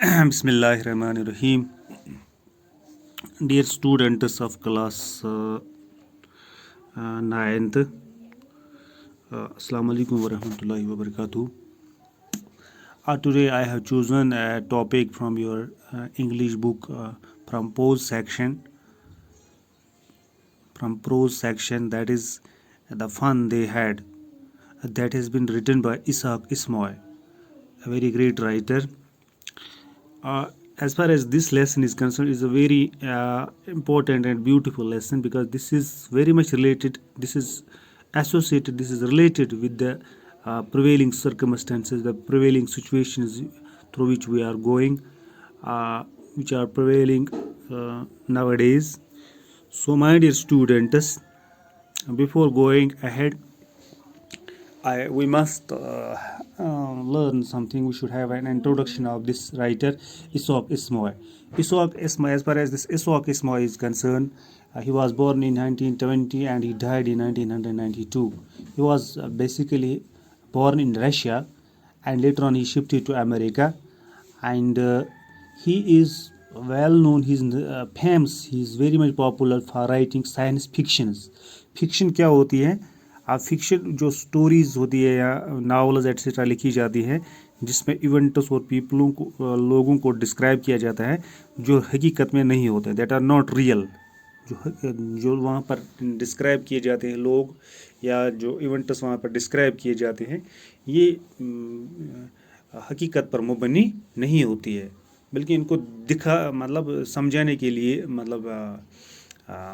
Bismillahirrahmanirrahim. Dear students of class 9th, Assalamu alaikum wa rahmatullahi wa barakatuh. Today I have chosen a topic from your English book from prose section. That is the fun they had. That has been written by Ishaq Ismail, a very great writer. As far as this lesson is concerned, is a very important and beautiful lesson because this is very much related. This is associated. This is related with the prevailing circumstances, the prevailing situations through which we are going, which are prevailing nowadays. So, my dear students, before going ahead, we must learn something. We should have an introduction of this writer, Ishaq Ismail. Ishaq Ismail, as far as this Ishaq Ismail is concerned, he was born in 1920 and he died in 1992. He was basically born in Russia and later on he shifted to America, and he is well known. He is famous. He is very much popular for writing science fictions. Fiction क्या होती है? Fiction जो stories होती है या novels etcetera लिखी जाती है जिसमें इवेंट्स और पीपलों को लोगों को डिस्क्राइब किया जाता है जो हकीकत में नहीं होते, दैट आर नॉट रियल. जो वहाँ पर डिस्क्राइब किए जाते हैं लोग या जो इवेंट्स वहाँ पर डिस्क्राइब किए जाते हैं ये हकीकत पर मुबनी नहीं होती है, बल्कि इनको मतलब समझाने के लिए, मतलब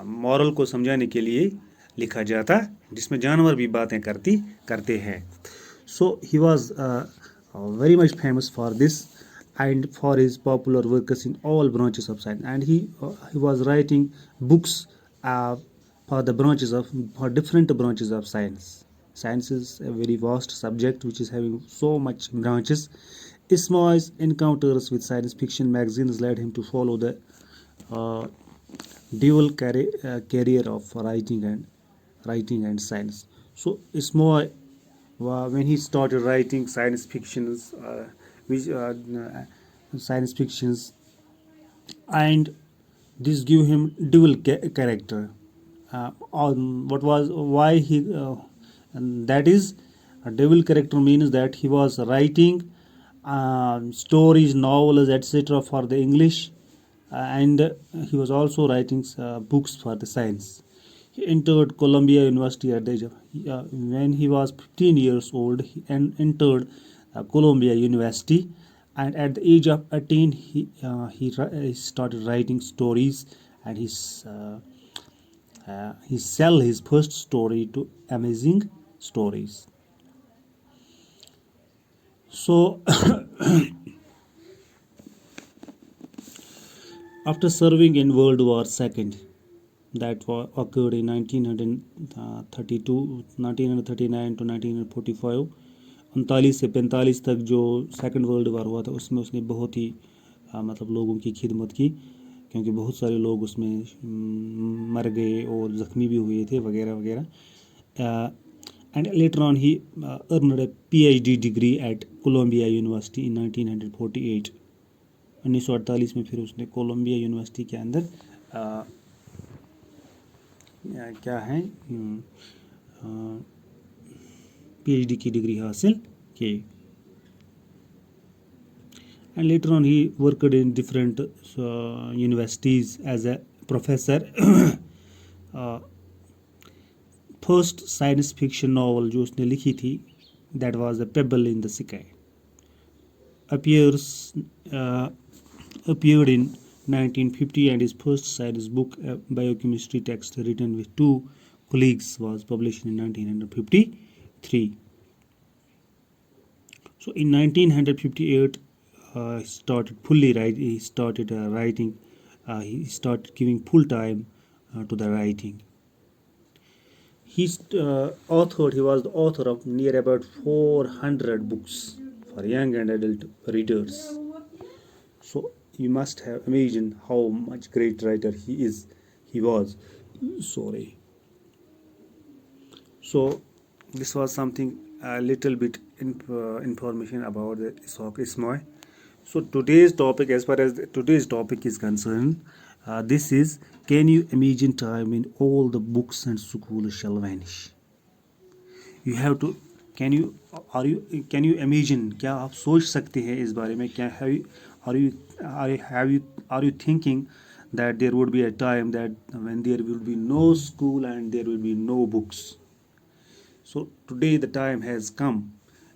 मॉरल को समझाने के लिए लिखा जाता, जिसमें जानवर भी बातें करते हैं. So he was very much famous for this and for his popular works in all branches of science, and he was writing books for different branches of science. Science is a very vast subject which is having so much branches. Ismail's encounters with science fiction magazines led him to follow the dual career of writing and science. So Ismail, when he started writing science fictions, and this gave him dual character. And that is, a dual character means that he was writing stories, novels, etc. for the English, and he was also writing books for the science. He entered Columbia University at the age of when he was 15 years old. He entered Columbia University, and at the age of 18, he started writing stories, and he sell his first story to Amazing Stories. So, after serving in World War II, that occurred in 1939 to 1945, 39 से 45 तक जो second world war हुआ था उसमें उसने बहुत ही मतलब लोगों की खिदमत की, क्योंकि बहुत सारे लोग उसमें मर गए और ज़ख्मी भी हुए थे वगैरह वगैरह. And later on he earned a PhD degree at Columbia University in 1948. 1948 में फिर उसने कोलंबिया यूनिवर्सिटी के अंदर क्या है PhD की डिग्री हासिल की. And later on he worked in different universities as a professor. First science fiction novel जो उसने लिखी थी, that was A Pebble in the Sky, appeared in 1950, and his first science book, a biochemistry text written with two colleagues, was published in 1953. So in 1958 he started writing. He started giving full time to the writing. He was the author of near about 400 books for young and adult readers. So you must have imagined how much great writer he was. So this was something, a little bit information about the Ishaq Ismail. So today's topic, as far as today's topic is concerned, this is, can you imagine time when all the books and schools shall vanish? You have to, can you, can you imagine, क्या आप सोच सकते हैं इस बारे में, क्या have you, are you thinking that there would be a time that when there will be no school and there will be no books? So today the time has come.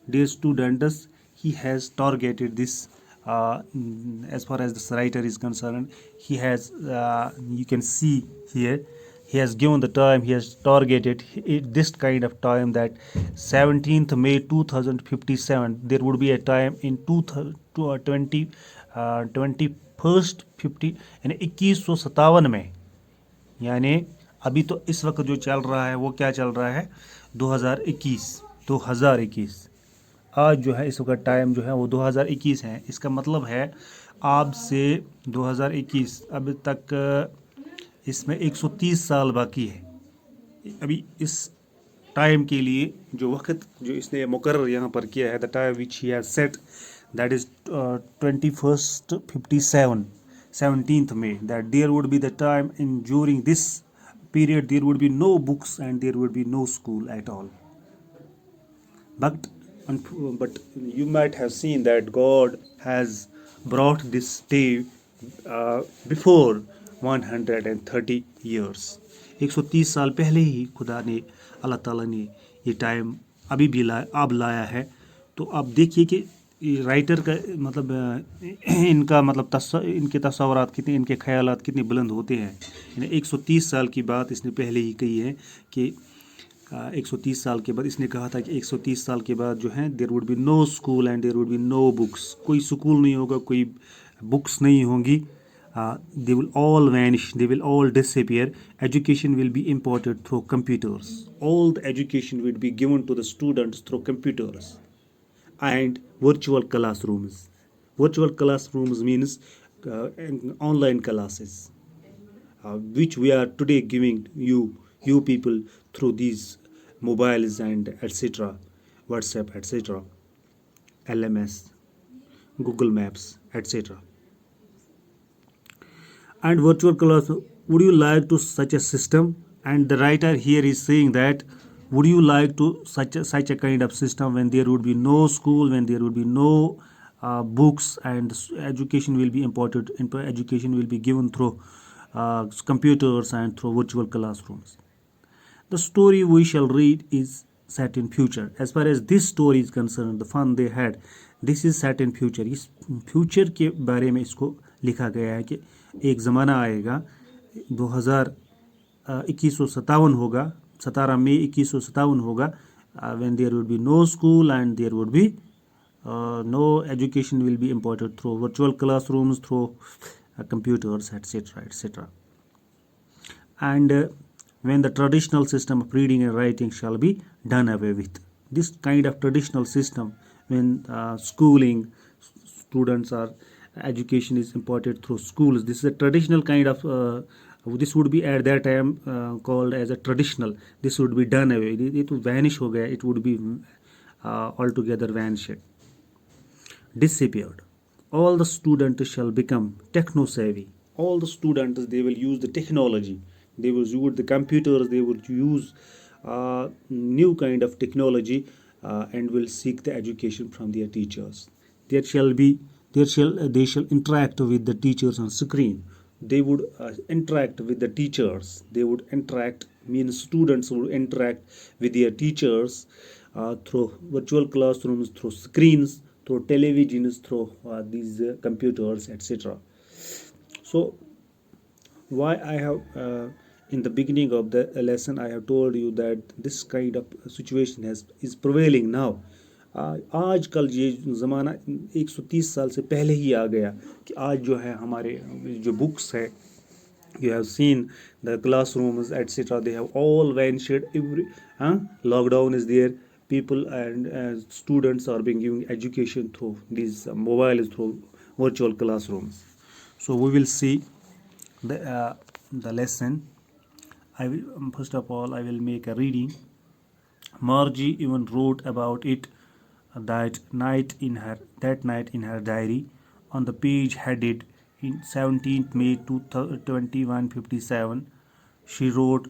Dear students, he has targeted this. As far as this writer is concerned, he has, you can see here, he has given the time, he has targeted this kind of time, that 17th May 2057 there would be a time in 21st 50 यानी 2157 में, यानी अभी तो इस वक्त जो चल रहा है वो क्या चल रहा है, 2021 आज जो है इस वक्त टाइम जो है वो 2021 है। इसका मतलब है आज से 2021 अभी तक इसमें 130 साल बाकी है। अभी इस टाइम के लिए जो वक्त जो इसने मुकर्रर यहाँ पर किया है, the time which he has set, that is 2157 17th May, that there would be the time in during this period there would be no books and there would be no school at all. But you might have seen that God has brought this day before 130 years. 130 साल पहले ही खुदा ने, अल्लाह ताला ने ये time अभी भी अब लाया है। तो आप देखिए कि राइटर का मतलब इनका मतलब इनके तस्वुरात कितने, इनके ख्यालात कितने बुलंद होते हैं। 130 साल की बात इसने पहले ही कही है कि 130 साल के बाद इसने कहा था कि 130 साल के बाद जो है there would be no school and there would be no books, कोई स्कूल नहीं होगा, कोई बुक्स नहीं होंगी, they will all vanish, they will all disappear, education will be imported through computers, all the education will be given to the students through computers and virtual classrooms. Virtual classrooms means online classes, which we are today giving you people through these mobiles and etc., WhatsApp etc., LMS, Google Maps etc. And virtual class, would you like to such a system? And the writer here is saying that would you like to such a kind of system when there would be no school, when there would be no books, and education will be imported, education will be given through computers and through virtual classrooms. The story we shall read is set in future. As far as this story is concerned, the fun they had, this is set in future. इस future के बारे में इसको लिखा गया है कि एक ज़माना आएगा 2157 होगा, 17 मई 2157 होगा, when there would be no school and there would be no education will be imparted through virtual classrooms, through computers etc etc. And when the traditional system of reading and writing shall be done away with. This kind of traditional system, when schooling students are, education is imparted through schools, this is a traditional kind of this would be at that time called as a traditional, this would be done away, it would vanish ho gaya, it would be altogether vanished, disappeared. All the students shall become techno savvy. All the students, they will use the technology, they will use the computers, they will use new kind of technology and will seek the education from their teachers. They shall interact with the teachers on screen. They would interact with the teachers, they would interact, means students would interact with their teachers through virtual classrooms, through screens, through televisions, through these computers etc. So why I have in the beginning of the lesson I have told you that this kind of situation is prevailing now. आजकल ये ज़माना 130 साल से पहले ही आ गया कि आज जो है हमारे जो बुक्स है, you have seen the classrooms etc., they have all vanished. Every lockdown is there, people and students are being given education through these mobiles, through virtual classrooms. So we will see the lesson. I will first of all I will make a reading. Margie even wrote about it that night in her diary. on the page headed in 17th May 2157. She wrote,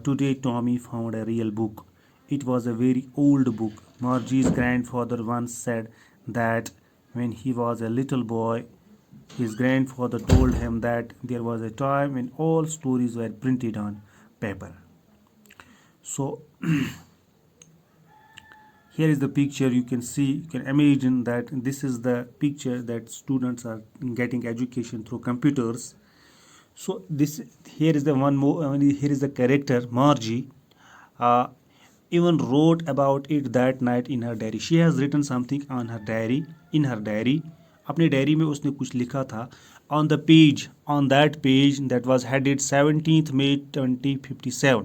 "Today Tommy found a real book. It was a very old book. Margie's grandfather once said that when he was a little boy, his grandfather told him that there was a time when all stories were printed on paper." So here is the picture. You can see, you can imagine that this is the picture that students are getting education through computers. So this, here is the one more, here is the character Margie, uh, even wrote about it that night in her diary. She has written something on her diary, in her diary. अपने diary में उसने कुछ लिखा था. On the page, on that page that was headed 17th May 2057,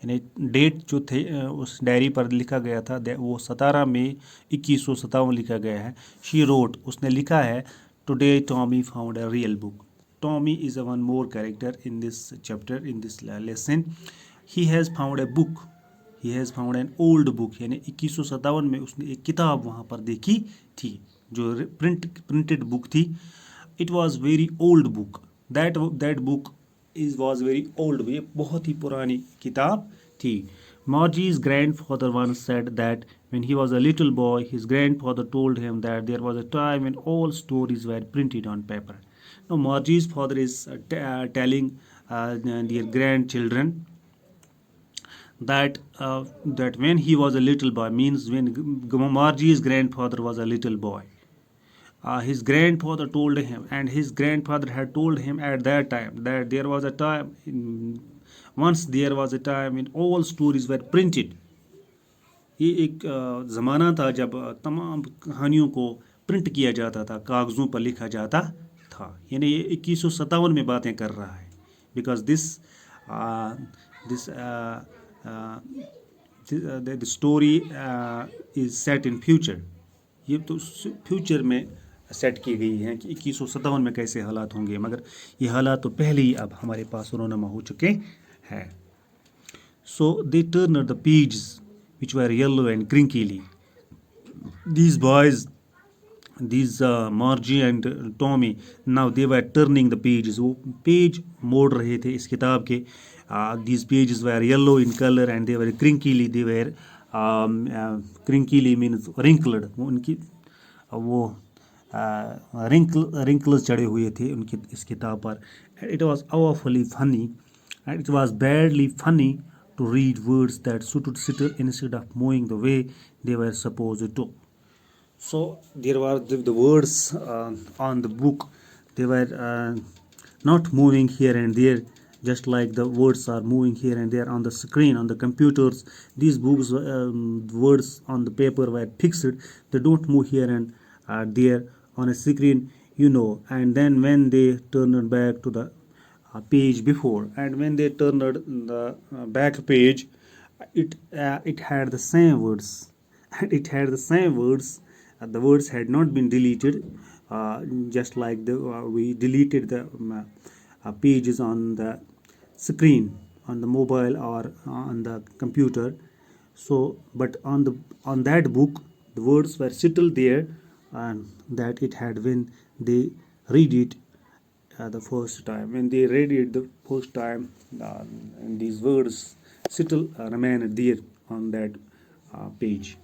यानी date जो थे उस डायरी पर लिखा गया था वो 17 मई 2157 लिखा गया है. शी रोट, उसने लिखा है, "today Tommy found a real book." Tommy is a one more character in this chapter, in this lesson. He has found a book. He has found an old book. यानी 2157 में उसने एक किताब वहाँ पर देखी थी जो प्रिंटेड बुक थी. It was very old book. That book was very old. ये बहुत ही पुरानी किताब थी. Margie's grandfather once said that when he was a little boy, his grandfather told him that there was a time when all stories were printed on paper. Now, Margie's father is telling their grandchildren that when he was a little boy, means when Margie's grandfather was a little boy, his grandfather told him, and his grandfather had told him at that time that there was a time, once there was a time when all stories were printed. ये एक ज़माना था जब तमाम कहानियों को print किया जाता था, कागज़ों पर लिखा जाता था. यानी ये 2157 में बातें कर रहा है. Because the story is set in future. ये तो फ्यूचर में सेट की गई हैं कि 2157 में कैसे हालात होंगे, मगर ये हालात तो पहले ही अब हमारे पास रोनमा हो चुके हैं. So they turn the pages which were yellow and crinkly. These boys, these Margie and Tommy, now they were turning the pages. वो पेज मोड़ रहे थे इस किताब के. These pages were yellow in color and they were crinkly. They were crinkly means wrinkled. उनकी वो wrinkles चढ़े हुए थे उनकी इस किताब पर. It was awfully funny, and it was badly funny to read words that stood still instead of moving the way they were supposed to. So there were the words on the book. They were not moving here and there, just like the words are moving here and there on the screen, on the computers. These books, words on the paper were fixed. They don't move here and there on a screen, and then when they turned back to the page before, and when they turned the back page, it had the same words, and it had the same words. The words had not been deleted, just like we deleted the pages on the screen, on the mobile or on the computer. So but on that book the words were still there, and that it had when they read it the first time. When they read it the first time, and these words still remained there on that page.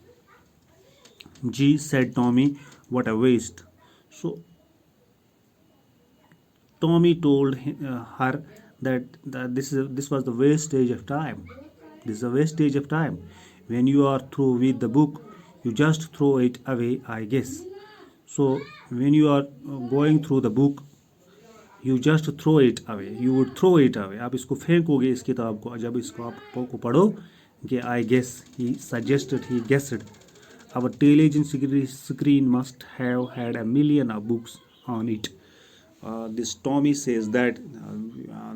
G said Tommy, "What a waste." So Tommy told her that this was the wastage of time. This is a wastage of time. When you are through with the book, you just throw it away, I guess. So when you are going through the book, you just throw it away. You would throw it away. आप इसको फेंकोगे इस किताब को जब इसको आप को पढ़ो. कि I guess, he suggested, he guessed, our television screen must have had a million of books on it. This Tommy says that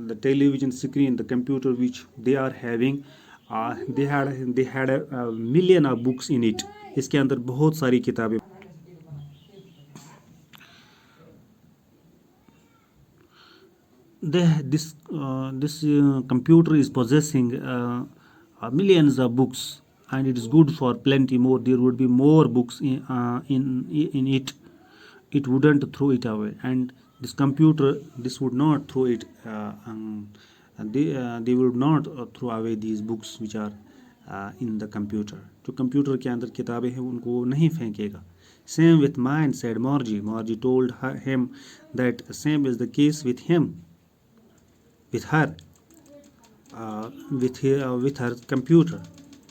the television screen, the computer which they are having, they had a million of books in it. इसके अंदर बहुत सारी किताबें. This computer is possessing millions of books, and it is good for plenty more. There would be more books in it. it wouldn't throw it away, and this computer, this would not throw it, they would not throw away these books which are in the computer. जो computer के अंदर किताबें हैं उनको वो नहीं फेंकेगा. Same with mine, said Margie. Margie told him that same is the case with him, with her, with her computer.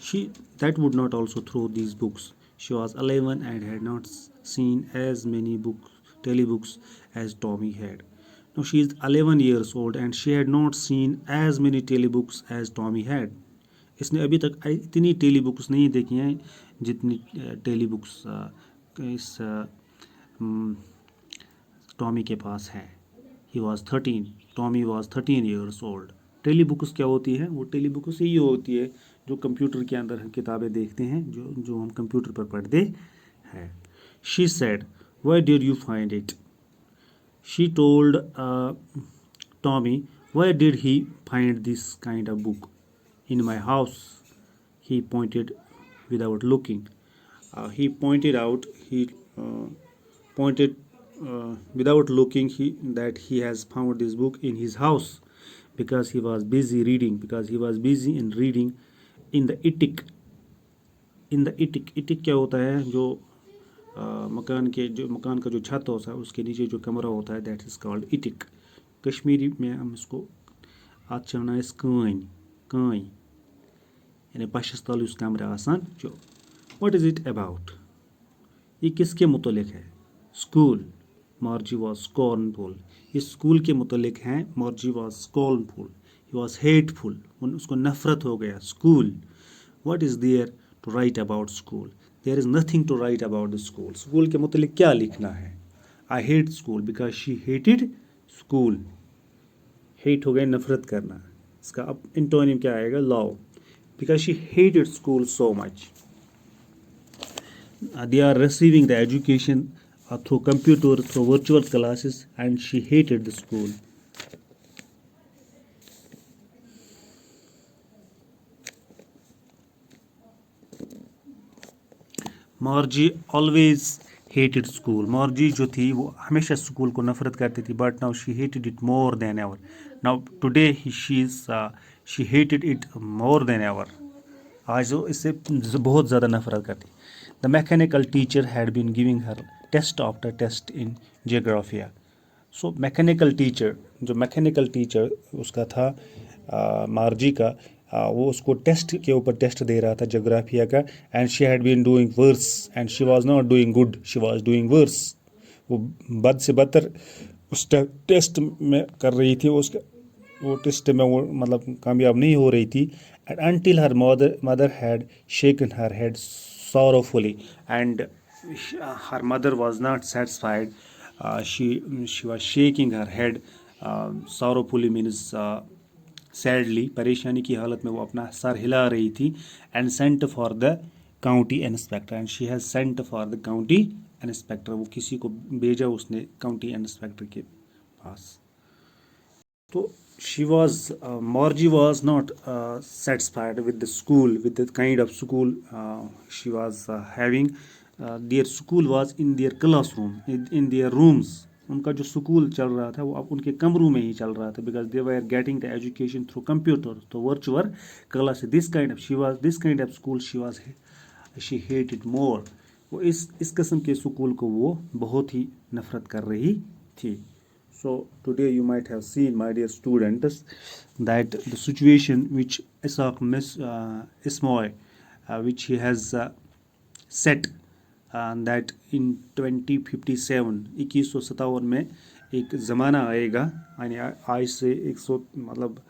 She that would not also throw these books. She was 11 and had not seen as many telebooks as Tommy had. Now she is 11 years old and she had not seen as many telebooks as Tommy had. इसने अभी तक इतनी tele books नहीं देखी हैं जितनी tele books इस Tommy के पास है. He was 13. Tommy was 13 years old. Telebooks क्या होती है? वो टेली बुक्स ये होती है जो कंप्यूटर के अंदर हम किताबें देखते हैं, जो हम कंप्यूटर पर पढ़ते हैं. She said, where did you find it? She told Tommy, where did he find this kind of book? In my house. He pointed without looking. He pointed out, he pointed without looking that he has found this book in his house because he was busy reading, in reading in the attic. attic क्या होता है? जो मकान का जो छत होता है उसके नीचे जो कमरा होता है, that is called attic. Kashmiri में हम इसको आज चढ़ना इस कान यानी पशस तल उस कमरा आसान जो. What is it about? ये किसके मुतलिक है? स्कूल. Margie was scornful. ये स्कूल के मुतलिक हैं. Margie was scornful. He was hateful. उसको नफरत हो गया. School. What is there to write about school? There is nothing to write about the school. School के मुतलिक क्या लिखना है? I hate school because she hated school. Hate हो गया नफरत करना. इसका अब इंटोनिम क्या आएगा? Love. Because she hated school so much. They are receiving the education through computer, through virtual classes, and she hated the school. Margie always hated school. Margie जो थी वो हमेशा स्कूल को नफरत करती थी, but now she hated it more than ever. Now today she hated it more than ever. आज वो इससे बहुत ज़्यादा नफरत करती. The mechanical teacher had been giving her test after test in geography. So mechanical teacher, जो mechanical teacher उसका था मार्जी का, वो उसको टेस्ट के ऊपर टेस्ट दे रहा था जोग्राफिया का. And she had been doing worse and she was not doing good, she was doing worse. वो बद से बदतर उस टेस्ट में कर रही थी. वो टेस्ट में वो मतलब कामयाब नहीं हो रही थी. And until her mother had shaken her head sorrowfully and her mother was not satisfied. She was shaking her head. Sorrowfully means sadly. परेशानी की हालत में वो अपना सर हिला रही थी. and sent for the county inspector. and she has sent for the county inspector. वो किसी को भेजा उसने county inspector के पास. तो Margie was not satisfied with the school, with the kind of school she was having. Their school was in their classroom, in their rooms. उनका जो school चल रहा था वो अब उनके कमरों में ही चल रहा था. because they were getting the education through computer, तो virtual class. this kind of school she hated more. वो इस किस्म के स्कूल को वो बहुत ही नफरत कर रही थी. So today you might have seen, my dear students, that the situation which Isaac Ismoy, which he has set, that in 2057 2157 में एक ज़माना आएगा. यानी आज से 100 मतलब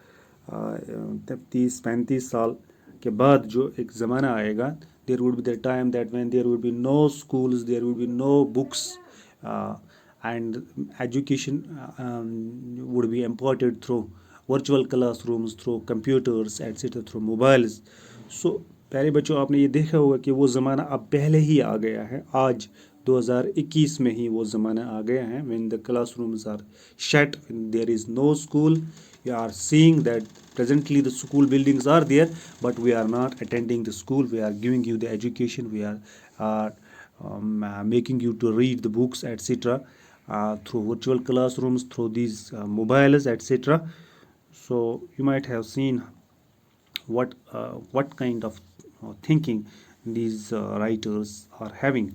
30-35 साल के बाद जो एक ज़माना आएगा, there would be the time that when there would be no schools, there would be no books, and education would be imparted through virtual classrooms, through computers, etc., through mobiles. So प्यारे बच्चों, आपने ये देखा होगा कि वो ज़माना अब पहले ही आ गया है. आज 2021 में ही वो ज़माना आ गया है. when the classrooms are shut, when there is no school, we are seeing that presently the school buildings are there, but we are not attending the school. We are giving you the education. We are making you to read the books, etc., through virtual classrooms, through these mobiles, etc. So you might have seen what kind of thinking these writers are having.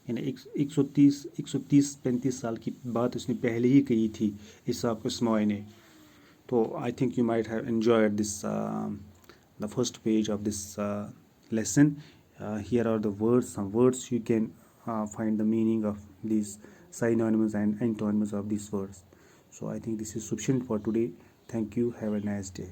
यानी 130-135 साल की बात उसने पहले ही कही थी Isaac उसमाई ने. तो I think you might have enjoyed this the first page of this lesson. Here are the words, some words you can find the meaning of these synonyms and antonyms of these words. So I think this is sufficient for today. Thank you. Have a nice day.